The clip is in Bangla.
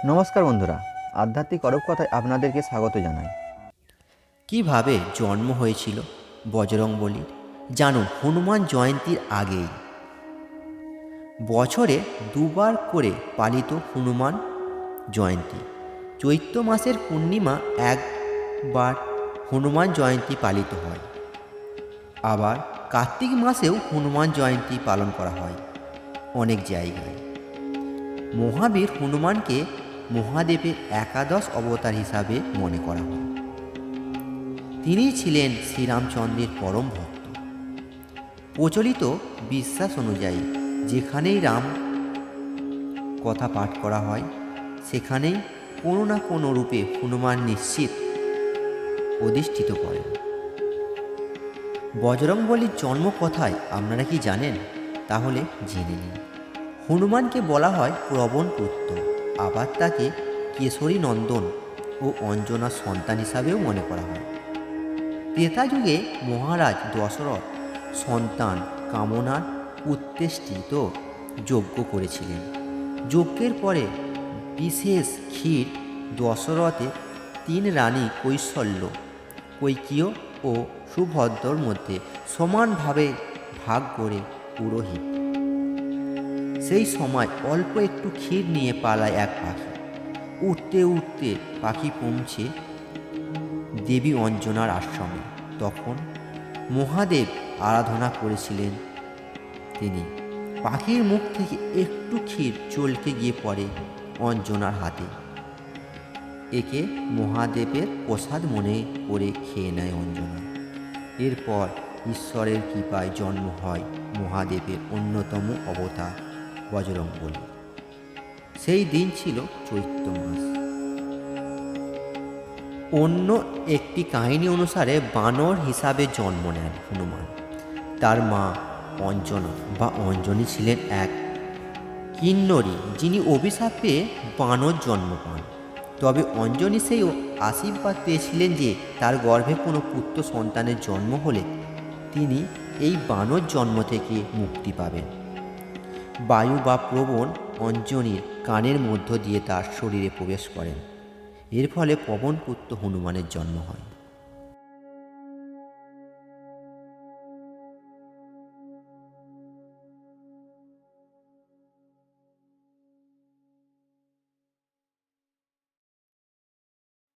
নমস্কার বন্ধুরা, আধ্যাত্মিক অরূপ কথায় আপনাদেরকে স্বাগত জানাই। কিভাবে জন্ম হয়েছিল বজরংবলীর জানুন হনুমান জয়ন্তীর আগেই। বছরে দুবার করে পালিত হনুমান জয়ন্তী। চৈত্র মাসের পূর্ণিমা একবার হনুমান জয়ন্তী পালিত হয়। আবার কার্তিক মাসেও হনুমান জয়ন্তী পালন করা হয় অনেক জায়গায়। মহাবীর হনুমানকে মহাদেবের একাদশ অবতার হিসাবে মনে করা হয়। তিনি ছিলেন শ্রীরামচন্দ্রের পরম ভক্ত। প্রচলিত বিশ্বাস অনুযায়ী যেখানেই রাম কথা পাঠ করা হয় সেখানেই কোনো না কোনো রূপে হনুমান নিশ্চিত অধিষ্ঠিত করেন। বজরংবলীর জন্ম কথায় আপনারা কি জানেন? তাহলে জেনে নিন। হনুমানকে বলা হয় প্রবণ পুত্র, আবার তাকে কেশরী নন্দন ও অঞ্জনার সন্তান হিসাবেও মনে করা হয়। ত্রেতা যুগে মহারাজ দশরথ সন্তান কামনার উত্তেষ্টিত যজ্ঞ করেছিলেন। যজ্ঞের পরে বিশেষ ক্ষীর দশরথের তিন রানী কৌশল্য, কৈকেয়ী ও সুভদ্রার মধ্যে সমানভাবে ভাগ করে পুরোহিত। সেই সময় অল্প একটু ক্ষীর নিয়ে পালায় এক পাখি। উঠতে উঠতে পাখি পৌঁছে দেবী অঞ্জনার আশ্রমে। তখন মহাদেব আরাধনা করেছিলেন তিনি। পাখির মুখ থেকে একটু ক্ষীর চলকে গিয়ে পড়ে অঞ্জনার হাতে। একে মহাদেবের প্রসাদ মনে করে খেয়ে নেয় অঞ্জনা। এরপর ঈশ্বরের কৃপায় জন্ম হয় মহাদেবের অন্যতম অবতার বজরংবলী। সেই দিন ছিল চৈত্র মাস। অন্য একটি কাহিনী অনুসারে বানর হিসাবে জন্ম নেন হনুমান। তার মা অঞ্জনা বা অঞ্জনী ছিলেন এক কিন্নরী, যিনি অভিশাপ পেয়ে বানর জন্ম পান। তবে অঞ্জনী সেই আশীর্বাদ পেয়েছিলেন যে তার গর্ভে কোনো পুত্র সন্তানের জন্ম হলে তিনি এই বানর জন্ম থেকে মুক্তি পাবেন। বায়ু বা প্রবণ অঞ্জনীর কানের মধ্য দিয়ে তার শরীরে প্রবেশ করেন। এর ফলে পবনপুত্র হনুমানের জন্ম হয়।